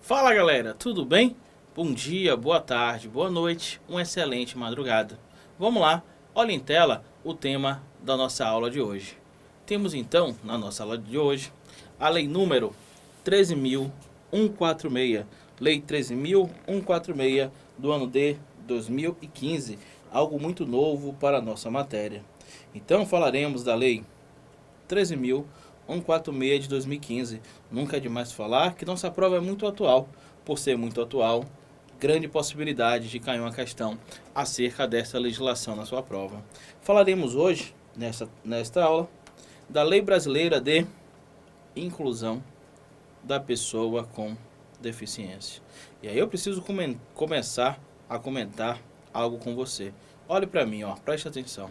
Fala galera, tudo bem? Bom dia, boa tarde, boa noite, uma excelente madrugada. Vamos lá, olha em tela o tema da nossa aula de hoje. Temos então, na nossa aula de hoje, a lei número 13.146, lei 13.146 do ano de 2015, algo muito novo para a nossa matéria. Então falaremos da lei 13.146 de 2015. Nunca é demais falar que nossa prova é muito atual. Por ser muito atual, grande possibilidade de cair uma questão acerca dessa legislação na sua prova. Falaremos hoje, nesta aula, da Lei Brasileira de Inclusão da Pessoa com Deficiência. E aí eu preciso começar a comentar algo com você. Olhe para mim, preste atenção.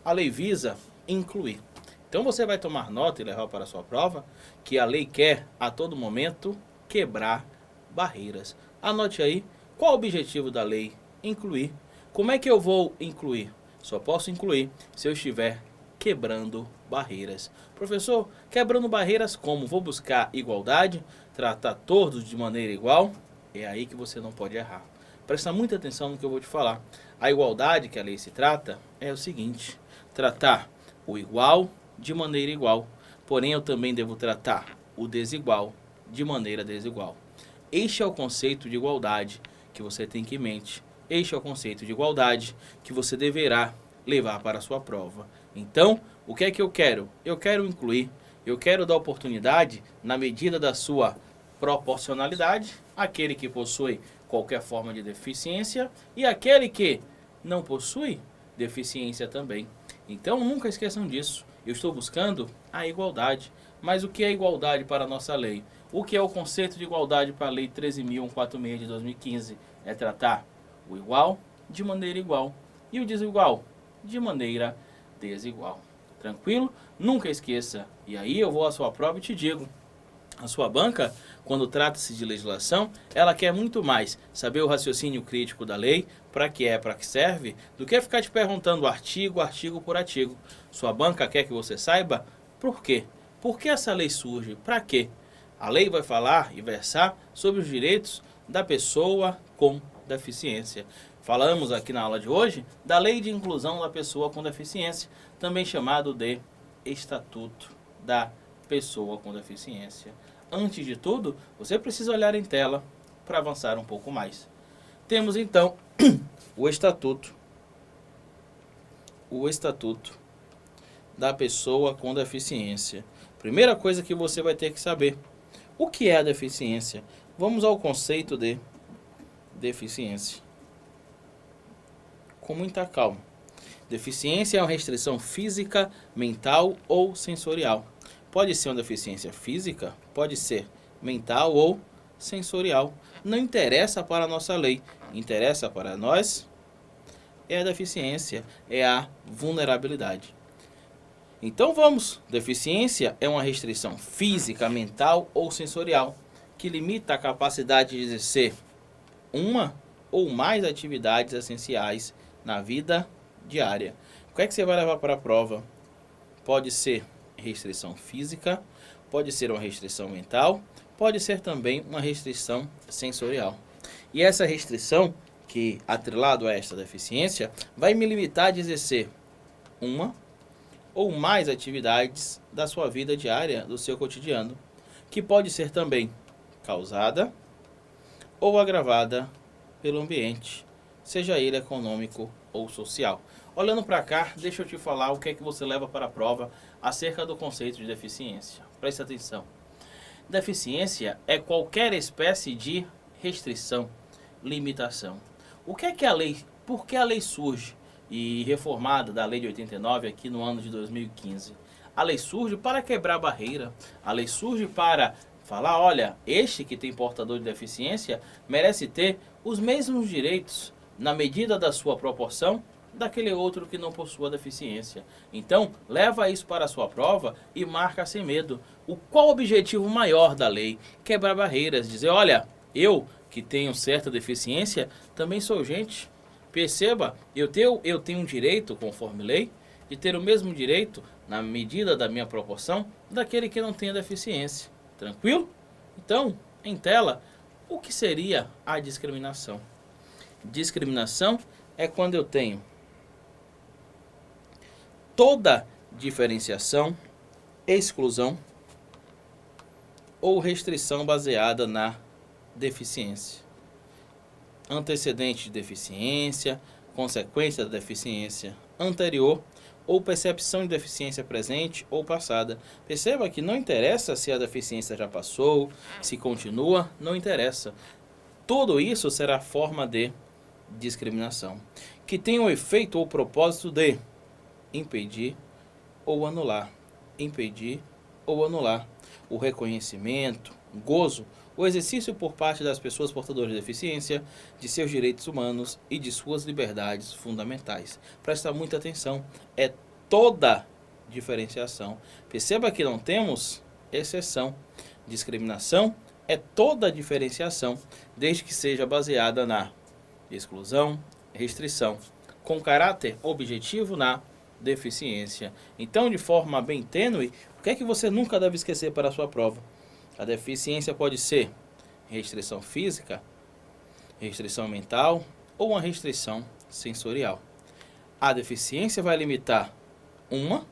A lei visa incluir. Então você vai tomar nota e levar para a sua prova que a lei quer, a todo momento, quebrar barreiras. Anote aí qual o objetivo da lei: incluir. Como é que eu vou incluir? Só posso incluir se eu estiver quebrando barreiras. Professor, quebrando barreiras como? Vou buscar igualdade, tratar todos de maneira igual? É aí que você não pode errar. Presta muita atenção no que eu vou te falar. A igualdade que a lei se trata é o seguinte: tratar o igual de maneira igual. Porém, eu também devo tratar o desigual de maneira desigual. Este é o conceito de igualdade que você tem que ir em mente. Este é o conceito de igualdade que você deverá levar para a sua prova. Então, o que é que eu quero? Eu quero incluir, eu quero dar oportunidade, na medida da sua proporcionalidade, aquele que possui qualquer forma de deficiência e aquele que não possui deficiência também. Então, nunca esqueçam disso. Eu estou buscando a igualdade. Mas o que é igualdade para a nossa lei? O que é o conceito de igualdade para a lei 13.146 de 2015? É tratar o igual de maneira igual e o desigual de maneira desigual. Tranquilo? Nunca esqueça. E aí eu vou à sua prova e te digo: a sua banca, quando trata-se de legislação, ela quer muito mais saber o raciocínio crítico da lei, para que serve, do que ficar te perguntando artigo por artigo. Sua banca quer que você saiba por quê. Por que essa lei surge? Para quê? A lei vai falar e versar sobre os direitos da pessoa com deficiência. Falamos aqui na aula de hoje da Lei de Inclusão da Pessoa com Deficiência, também chamado de Estatuto da Pessoa com Deficiência. Antes de tudo, você precisa olhar em tela para avançar um pouco mais. Temos então o Estatuto da Pessoa com Deficiência. Primeira coisa que você vai ter que saber: o que é a deficiência? Vamos ao conceito de deficiência. Com muita calma. Deficiência é uma restrição física, mental ou sensorial. Pode ser uma deficiência física, pode ser mental ou sensorial. Não interessa para a nossa lei. Interessa para nós é a deficiência, é a vulnerabilidade. Então vamos. Deficiência é uma restrição física, mental ou sensorial que limita a capacidade de exercer uma ou mais atividades essenciais na vida diária. O que é que você vai levar para a prova? Pode ser restrição física, pode ser uma restrição mental, pode ser também uma restrição sensorial. E essa restrição, que atrelado a esta deficiência, vai me limitar a exercer uma ou mais atividades da sua vida diária, do seu cotidiano, que pode ser também causada ou agravada pelo ambiente, seja ele econômico ou social. Olhando para cá, deixa eu te falar o que é que você leva para a prova acerca do conceito de deficiência. Preste atenção. Deficiência é qualquer espécie de restrição, limitação. O que é que a lei, por que a lei surge e reformada da lei de 89 aqui no ano de 2015? A lei surge para quebrar barreira. A lei surge para falar: olha, este que tem portador de deficiência merece ter os mesmos direitos, na medida da sua proporção, daquele outro que não possua deficiência. Então, leva isso para a sua prova e marca sem medo. Qual o objetivo maior da lei? Quebrar barreiras, dizer: olha, eu que tenho certa deficiência, também sou gente. Perceba, eu tenho um direito, conforme lei, de ter o mesmo direito, na medida da minha proporção, daquele que não tenha deficiência. Tranquilo? Então, em tela, O que seria a discriminação? Discriminação é quando eu tenho toda diferenciação, exclusão ou restrição baseada na deficiência. Antecedente de deficiência, consequência da deficiência anterior ou percepção de deficiência presente ou passada. Perceba que não interessa se a deficiência já passou, se continua, não interessa. Tudo isso será forma de discriminação, que tem o efeito ou propósito de impedir ou anular. Impedir ou anular o reconhecimento, gozo, o exercício por parte das pessoas portadoras de deficiência de seus direitos humanos e de suas liberdades fundamentais. Presta muita atenção, é toda diferenciação. Perceba que não temos exceção. Discriminação é toda diferenciação, desde que seja baseada na exclusão, restrição, com caráter objetivo na deficiência. Então, de forma bem tênue, o que é que você nunca deve esquecer para a sua prova? A deficiência pode ser restrição física, restrição mental ou uma restrição sensorial. A deficiência vai limitar uma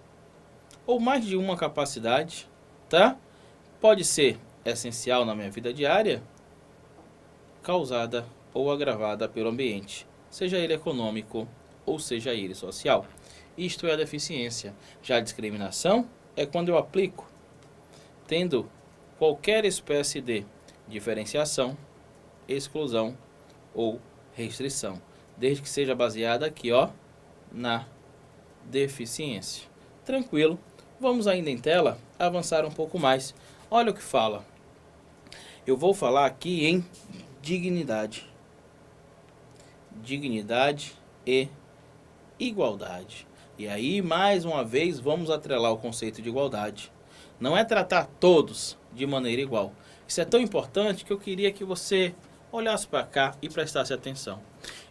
ou mais de uma capacidade, tá? Pode ser essencial na minha vida diária, causada ou agravada pelo ambiente, seja ele econômico ou seja ele social. Isto é a deficiência. Já a discriminação é quando eu aplico, tendo qualquer espécie de diferenciação, exclusão ou restrição, desde que seja baseada aqui, ó, na deficiência. Tranquilo? Vamos ainda em tela avançar um pouco mais. Olha o que fala. Eu vou falar aqui em dignidade. Dignidade e igualdade. E aí, mais uma vez, vamos atrelar o conceito de igualdade. Não é tratar todos de maneira igual. Isso é tão importante que eu queria que você olhasse para cá e prestasse atenção.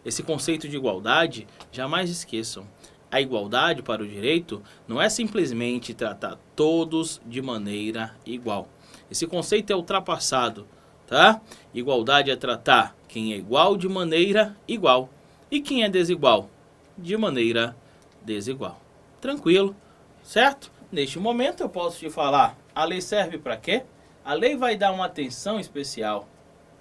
Esse conceito de igualdade, jamais esqueçam. A igualdade para o direito não é simplesmente tratar todos de maneira igual. Esse conceito é ultrapassado, tá? Igualdade é tratar quem é igual de maneira igual e quem é desigual de maneira desigual. Tranquilo, certo? Neste momento eu posso te falar, a lei serve para quê? A lei vai dar uma atenção especial,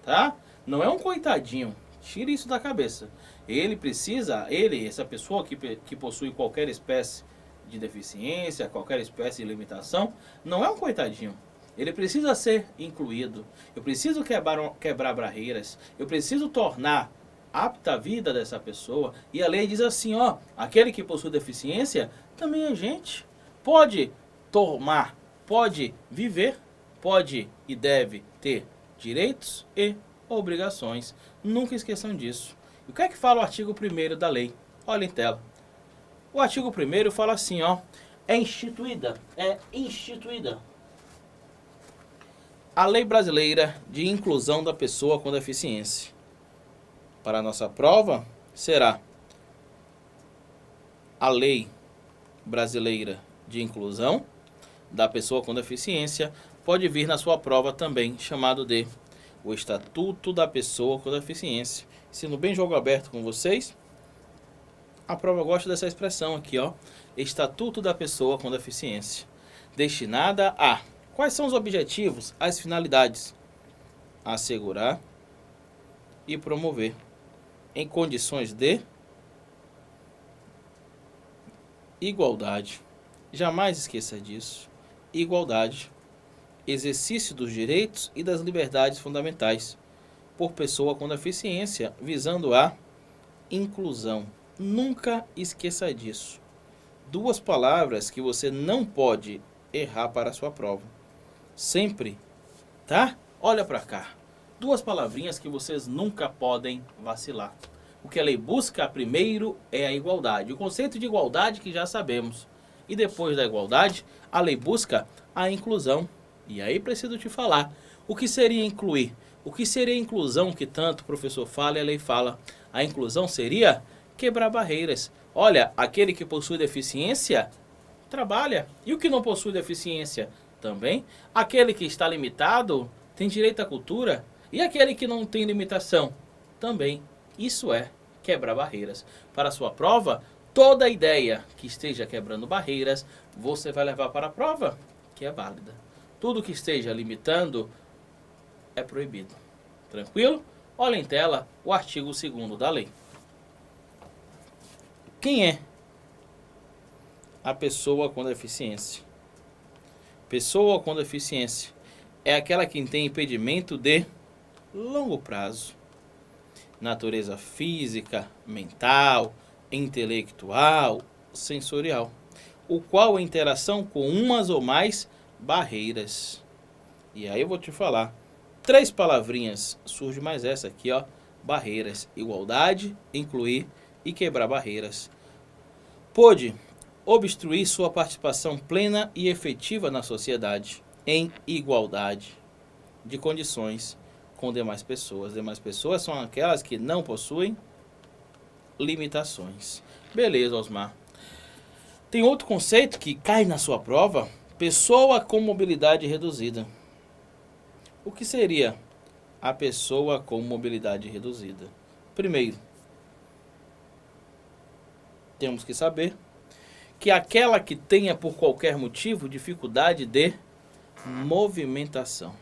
tá? Não é um coitadinho, tire isso da cabeça. Ele precisa, essa pessoa que possui qualquer espécie de deficiência, qualquer espécie de limitação, não é um coitadinho. Ele precisa ser incluído. Eu preciso quebrar barreiras. Eu preciso tornar apta a vida dessa pessoa. E a lei diz assim, ó, aquele que possui deficiência também é gente. Pode tomar, pode viver, pode e deve ter direitos e obrigações. Nunca esqueçam disso. E o que é que fala o artigo 1º da lei? Olha em tela. O artigo 1º fala assim, ó, é instituída a Lei Brasileira de Inclusão da Pessoa com Deficiência. Para a nossa prova, será a Lei Brasileira de Inclusão da Pessoa com Deficiência. Pode vir na sua prova também, chamado de o Estatuto da Pessoa com Deficiência. Sendo bem jogo aberto com vocês, a prova gosta dessa expressão aqui, ó, Estatuto da Pessoa com Deficiência. Destinada a... Quais são os objetivos, as finalidades? Assegurar e promover, em condições de igualdade. Jamais esqueça disso. Igualdade. Exercício dos direitos e das liberdades fundamentais por pessoa com deficiência, visando a inclusão. Nunca esqueça disso. Duas palavras que você não pode errar para a sua prova. Sempre, tá? Olha para cá. Duas palavrinhas que vocês nunca podem vacilar. O que a lei busca primeiro é a igualdade. O conceito de igualdade que já sabemos. E depois da igualdade, a lei busca a inclusão. E aí preciso te falar. O que seria incluir? O que seria a inclusão que tanto o professor fala e a lei fala? A inclusão seria quebrar barreiras. Olha, aquele que possui deficiência, trabalha. E o que não possui deficiência? Também. Aquele que está limitado tem direito à cultura. E aquele que não tem limitação? Também. Isso é quebrar barreiras. Para a sua prova, toda ideia que esteja quebrando barreiras, você vai levar para a prova, que é válida. Tudo que esteja limitando é proibido. Tranquilo? Olha em tela o artigo 2º da lei. Quem é a pessoa com deficiência? Pessoa com deficiência é aquela que tem impedimento de longo prazo. Natureza física, mental, intelectual, sensorial, o qual a interação com umas ou mais barreiras. E aí eu vou te falar, 3 palavrinhas, surge mais essa aqui, ó, barreiras, igualdade, incluir e quebrar barreiras. Pode obstruir sua participação plena e efetiva na sociedade, em igualdade de condições com demais pessoas. Demais pessoas são aquelas que não possuem limitações. Beleza, Osmar. Tem outro conceito que cai na sua prova, pessoa com mobilidade reduzida. O que seria a pessoa com mobilidade reduzida? Primeiro, temos que saber que aquela que tenha por qualquer motivo dificuldade de movimentação.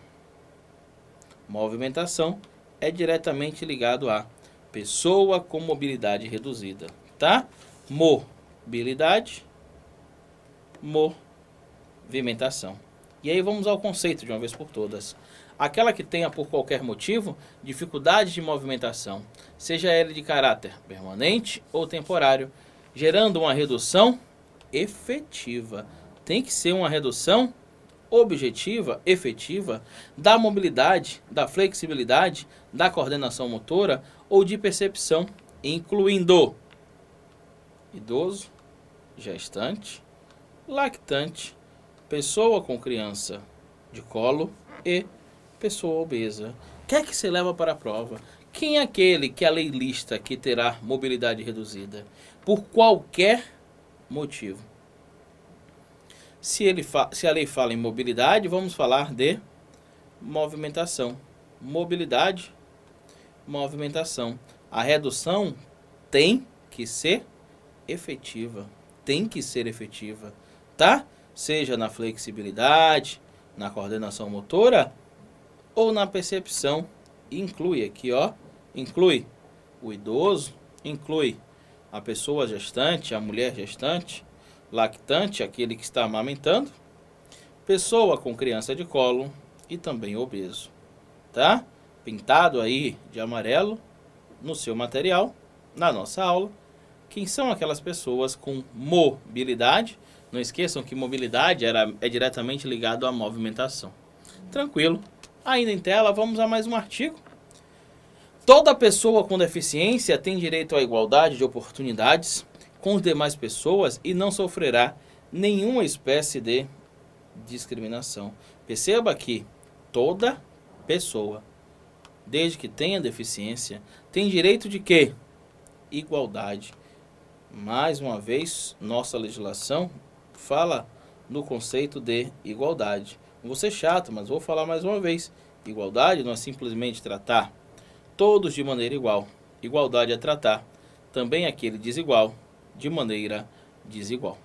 Movimentação é diretamente ligado a pessoa com mobilidade reduzida, tá? Mobilidade, movimentação. E aí vamos ao conceito de uma vez por todas. Aquela que tenha por qualquer motivo dificuldade de movimentação, seja ela de caráter permanente ou temporário, gerando uma redução efetiva. Tem que ser uma redução objetiva, efetiva, da mobilidade, da flexibilidade, da coordenação motora ou de percepção, incluindo idoso, gestante, lactante, pessoa com criança de colo e pessoa obesa. O que é que você leva para a prova? Quem é aquele que a lei lista que terá mobilidade reduzida? Por qualquer motivo. Se a lei fala em mobilidade, vamos falar de movimentação. Mobilidade, movimentação. A redução tem que ser efetiva. Tem que ser efetiva, tá? Seja na flexibilidade, na coordenação motora ou na percepção. Inclui aqui, ó, inclui o idoso, inclui a pessoa gestante, a mulher gestante, lactante, aquele que está amamentando, pessoa com criança de colo e também obeso, tá? Pintado aí de amarelo no seu material, na nossa aula, quem são aquelas pessoas com mobilidade. Não esqueçam que mobilidade é diretamente ligado à movimentação. Tranquilo. Ainda em tela, vamos a mais um artigo. Toda pessoa com deficiência tem direito à igualdade de oportunidades com as demais pessoas e não sofrerá nenhuma espécie de discriminação. Perceba que toda pessoa, desde que tenha deficiência, tem direito de quê? Igualdade. Mais uma vez, nossa legislação fala no conceito de igualdade. Vou ser chato, mas vou falar mais uma vez. Igualdade não é simplesmente tratar todos de maneira igual. Igualdade é tratar também aquele desigual de maneira desigual.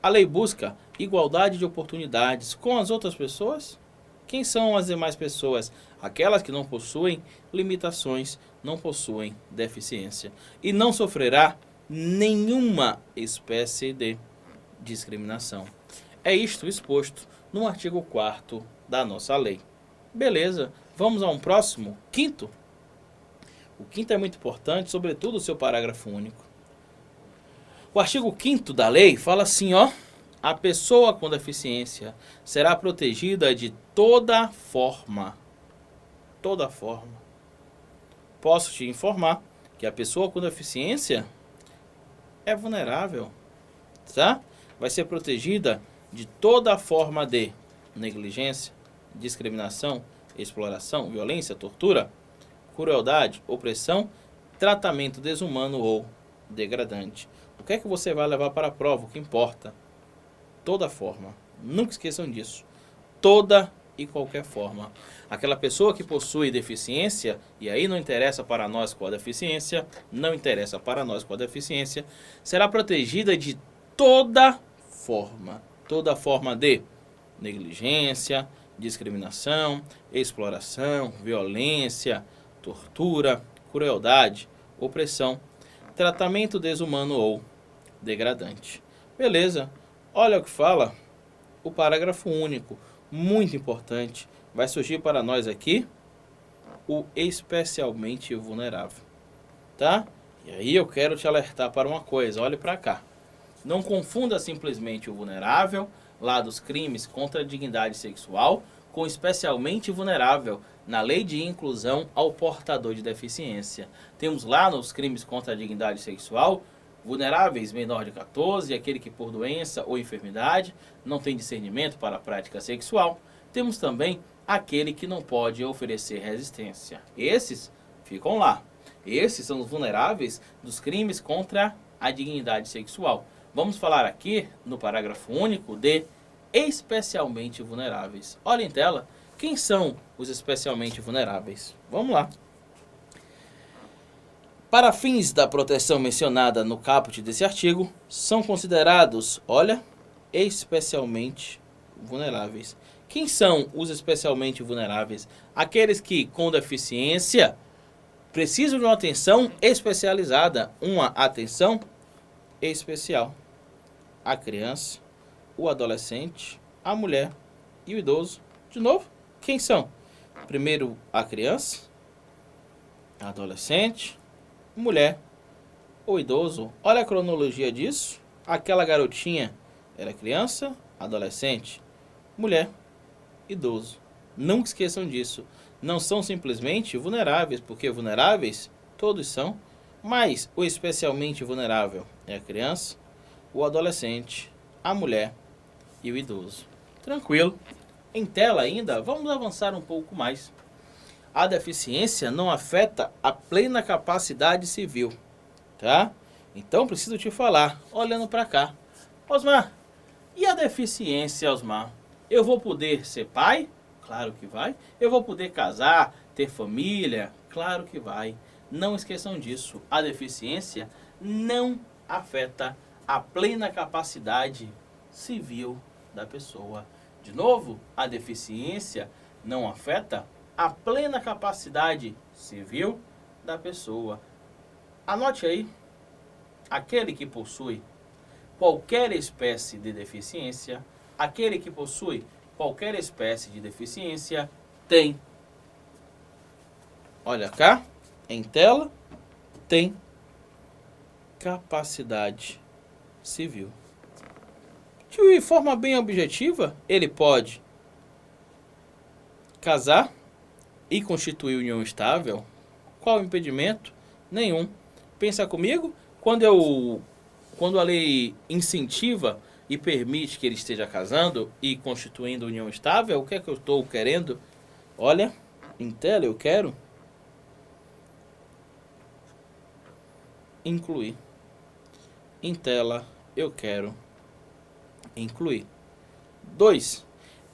A lei busca igualdade de oportunidades com as outras pessoas. Quem são as demais pessoas? Aquelas que não possuem limitações, não possuem deficiência e não sofrerá nenhuma espécie de discriminação. É isto exposto no artigo 4º da nossa lei. Beleza, vamos a um próximo, quinto. O quinto é muito importante, sobretudo o seu parágrafo único. O artigo 5º da lei fala assim, ó: a pessoa com deficiência será protegida de toda forma. Toda forma. Posso te informar que a pessoa com deficiência é vulnerável, tá? Vai ser protegida de toda forma de negligência, discriminação, exploração, violência, tortura, crueldade, opressão, tratamento desumano ou degradante. O que é que você vai levar para a prova? O que importa? Toda forma. Nunca esqueçam disso. Toda e qualquer forma. Aquela pessoa que possui deficiência, e aí não interessa para nós qual a deficiência, não interessa para nós qual a deficiência, será protegida de toda forma de negligência, discriminação, exploração, violência, tortura, crueldade, opressão, tratamento desumano ou degradante. Beleza? Olha o que fala o parágrafo único, muito importante. Vai surgir para nós aqui o especialmente vulnerável, tá? E aí eu quero te alertar para uma coisa, olhe para cá. Não confunda simplesmente o vulnerável, lá dos crimes contra a dignidade sexual, com especialmente vulnerável na lei de inclusão ao portador de deficiência. Temos lá nos crimes contra a dignidade sexual, vulneráveis menor de 14, aquele que por doença ou enfermidade não tem discernimento para a prática sexual. Temos também aquele que não pode oferecer resistência. Esses ficam lá. Esses são os vulneráveis dos crimes contra a dignidade sexual. Vamos falar aqui no parágrafo único de especialmente vulneráveis. Olha em tela, quem são os especialmente vulneráveis? Vamos lá. Para fins da proteção mencionada no caput desse artigo, são considerados, olha, especialmente vulneráveis. Quem são os especialmente vulneráveis? Aqueles que, com deficiência, precisam de uma atenção especializada, uma atenção especial. A criança, o adolescente, a mulher e o idoso. De novo, quem são? Primeiro, a criança, a adolescente, mulher ou idoso. Olha a cronologia disso. Aquela garotinha era criança, adolescente, mulher, idoso. Não esqueçam disso. Não são simplesmente vulneráveis, porque vulneráveis todos são, mas o especialmente vulnerável é a criança, o adolescente, a mulher e o idoso. Tranquilo. Em tela ainda, vamos avançar um pouco mais. A deficiência não afeta a plena capacidade civil, tá? Então preciso te falar, olhando para cá. Osmar, e a deficiência, Osmar? Eu vou poder ser pai? Claro que vai. Eu vou poder casar, ter família? Claro que vai. Não esqueçam disso. A deficiência não afeta a plena capacidade civil da pessoa. De novo, a deficiência não afeta a plena capacidade civil da pessoa. Anote aí, aquele que possui qualquer espécie de deficiência, aquele que possui qualquer espécie de deficiência tem, olha cá, em tela, tem capacidade civil. De forma bem objetiva, ele pode casar e constituir união estável. Qual o impedimento? Nenhum. Pensa comigo, quando a lei incentiva e permite que ele esteja casando e constituindo união estável, o que é que eu estou querendo? Olha, em tela eu quero incluir. Em tela eu quero incluir. 2.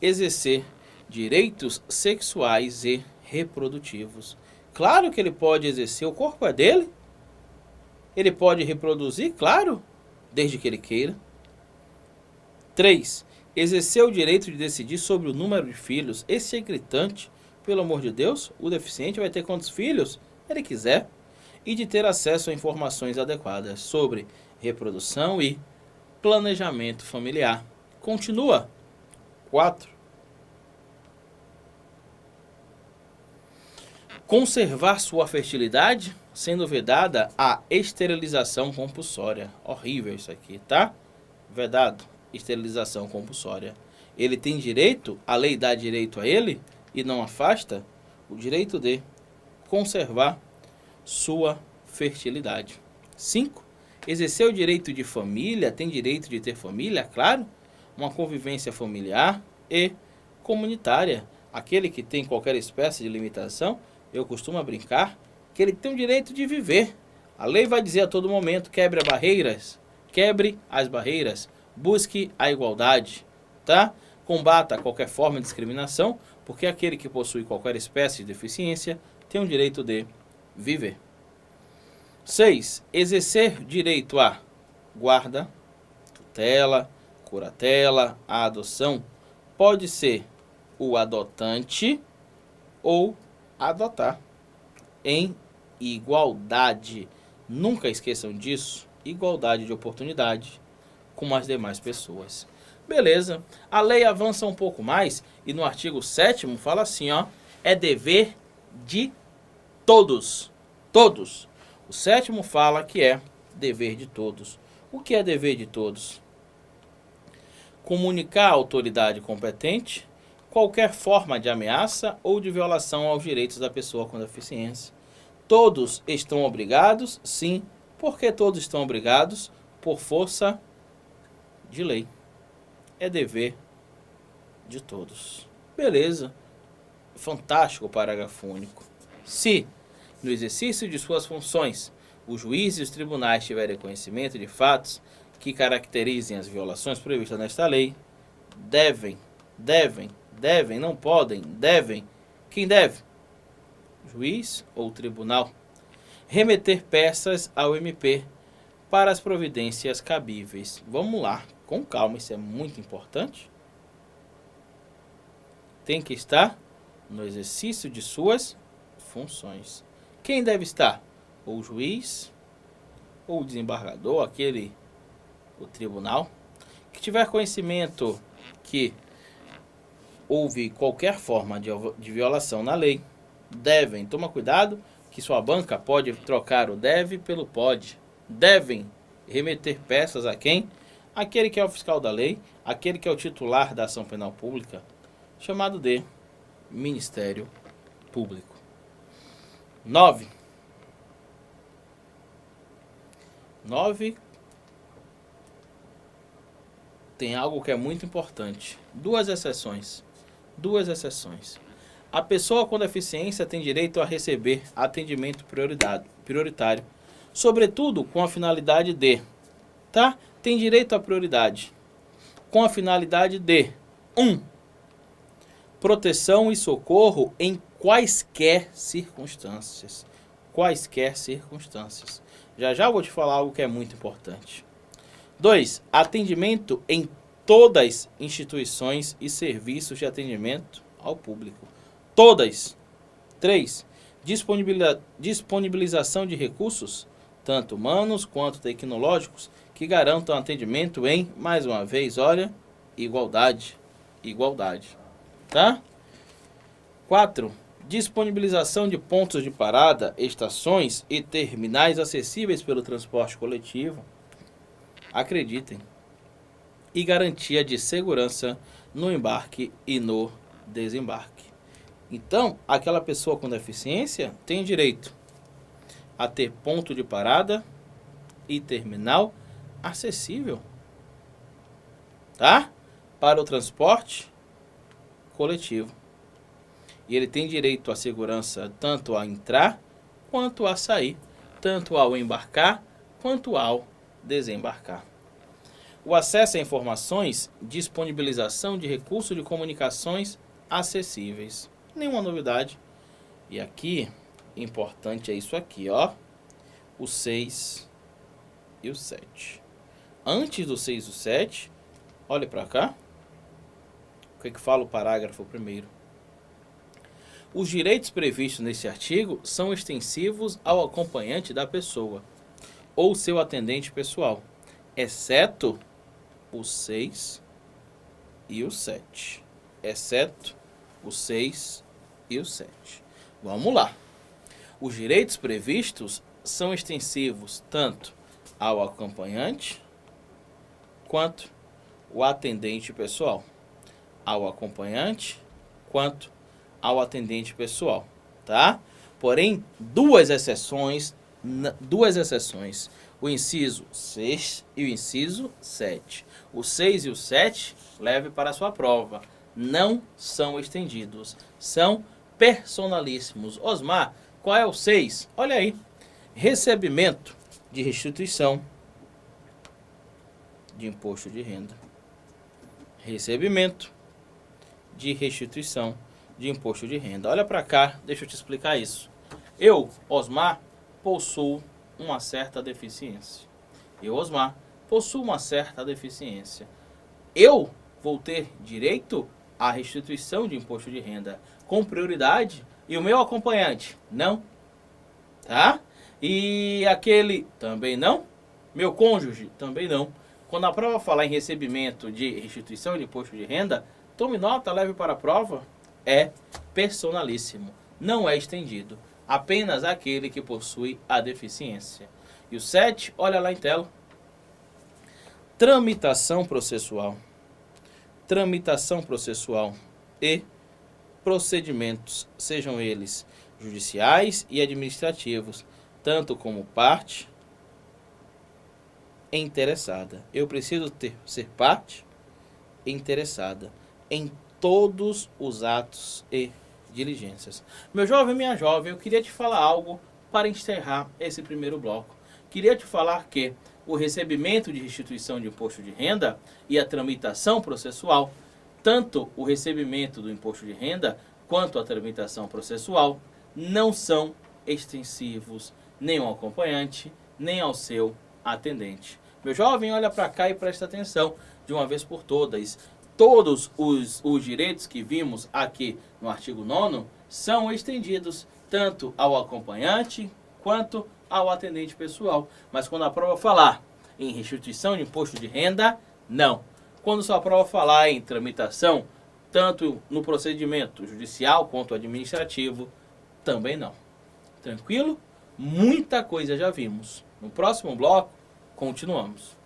Exercer direitos sexuais e reprodutivos. Claro que ele pode exercer, o corpo é dele. Ele pode reproduzir, claro, desde que ele queira. 3. Exercer o direito de decidir sobre o número de filhos. Esse é gritante. Pelo amor de Deus, o deficiente vai ter quantos filhos ele quiser. E de ter acesso a informações adequadas sobre reprodução e planejamento familiar. Continua. 4. Conservar sua fertilidade, sendo vedada a esterilização compulsória. Horrível isso aqui, tá? Vedado, esterilização compulsória. Ele tem direito, a lei dá direito a ele, e não afasta o direito de conservar sua fertilidade. 5. Exercer o direito de família, tem direito de ter família, claro, uma convivência familiar e comunitária. Aquele que tem qualquer espécie de limitação, eu costumo brincar, que ele tem o direito de viver. A lei vai dizer a todo momento, quebre as barreiras, busque a igualdade, tá? Combata qualquer forma de discriminação, porque aquele que possui qualquer espécie de deficiência tem o direito de viver. 6. Exercer direito à guarda, tutela, curatela, a adoção pode ser o adotante ou adotar em igualdade. Nunca esqueçam disso, igualdade de oportunidade com as demais pessoas. Beleza, a lei avança um pouco mais e no artigo 7º fala assim, ó, é dever de todos. Todos. O 7º fala que é dever de todos. O que é dever de todos? Comunicar à autoridade competente qualquer forma de ameaça ou de violação aos direitos da pessoa com deficiência. Todos estão obrigados? Sim. Por que todos estão obrigados? Por força de lei. É dever de todos. Beleza. Fantástico o parágrafo único. Se, no exercício de suas funções, os juízes e os tribunais tiverem conhecimento de fatos que caracterizem as violações previstas nesta lei, devem, não podem, devem. Quem deve? Juiz ou tribunal. Remeter peças ao MP para as providências cabíveis. Vamos lá, com calma, isso é muito importante. Tem que estar no exercício de suas funções. Quem deve estar? Ou o juiz, ou o desembargador, o tribunal, que tiver conhecimento que houve qualquer forma de violação na lei, devem, toma cuidado, que sua banca pode trocar o deve pelo pode. Devem remeter peças a quem? Aquele que é o fiscal da lei, aquele que é o titular da ação penal pública, chamado de Ministério Público. 9. Tem algo que é muito importante. Duas exceções. A pessoa com deficiência tem direito a receber atendimento prioritário, sobretudo com a finalidade de, tá? Tem direito à prioridade, com a finalidade de 1. Proteção e socorro em quaisquer circunstâncias. Já já eu vou te falar algo que é muito importante. 2. Atendimento em todas as instituições e serviços de atendimento ao público. Todas. 3. Disponibilização de recursos, tanto humanos quanto tecnológicos, que garantam atendimento em, mais uma vez, olha, igualdade. Tá? 4. Disponibilização de pontos de parada, estações e terminais acessíveis pelo transporte coletivo. Acreditem. E garantia de segurança no embarque e no desembarque. Então, aquela pessoa com deficiência tem direito a ter ponto de parada e terminal acessível, tá? Para o transporte coletivo. E ele tem direito à segurança tanto ao entrar quanto a sair, tanto ao embarcar quanto ao desembarcar. O acesso a informações, disponibilização de recursos de comunicações acessíveis. Nenhuma novidade. E aqui, importante é isso aqui, ó. O 6 e o 7. Antes do 6 e o 7, olhe para cá. O que fala o parágrafo primeiro? Os direitos previstos nesse artigo são extensivos ao acompanhante da pessoa ou seu atendente pessoal, exceto o 6 e o 7. Exceto o 6 e o 7. Vamos lá. Os direitos previstos são extensivos tanto ao acompanhante quanto ao atendente pessoal. Ao acompanhante quanto ao atendente pessoal, tá? Porém, duas exceções, o inciso 6 e o inciso 7. O 6 e o 7, leve para a sua prova, não são estendidos, são personalíssimos. Osmar, qual é o 6? Olha aí, recebimento de restituição de imposto de renda. Recebimento de restituição de imposto de renda. Olha para cá, deixa eu te explicar isso. Eu, Osmar, possuo uma certa deficiência. Eu, Osmar, possuo uma certa deficiência. Eu vou ter direito à restituição de imposto de renda com prioridade e o meu acompanhante não, tá? E aquele também não, meu cônjuge também não. Quando a prova falar em recebimento de restituição de imposto de renda, tome nota, leve para a prova, é personalíssimo, não é estendido, apenas aquele que possui a deficiência. E o 7, olha lá em tela. Tramitação processual. Tramitação processual e procedimentos, sejam eles judiciais e administrativos, tanto como parte interessada. Eu preciso ser parte interessada em todos os atos e diligências. Meu jovem, minha jovem, eu queria te falar algo para encerrar esse primeiro bloco. Queria te falar que o recebimento de restituição de imposto de renda e a tramitação processual, tanto o recebimento do imposto de renda quanto a tramitação processual, não são extensivos nem ao acompanhante, nem ao seu atendente. Meu jovem, olha para cá e presta atenção de uma vez por todas. Todos os direitos que vimos aqui no artigo 9º são estendidos tanto ao acompanhante quanto ao atendente pessoal. Mas quando a prova falar em restituição de imposto de renda, não. Quando sua prova falar em tramitação, tanto no procedimento judicial quanto administrativo, também não. Tranquilo? Muita coisa já vimos. No próximo bloco, continuamos.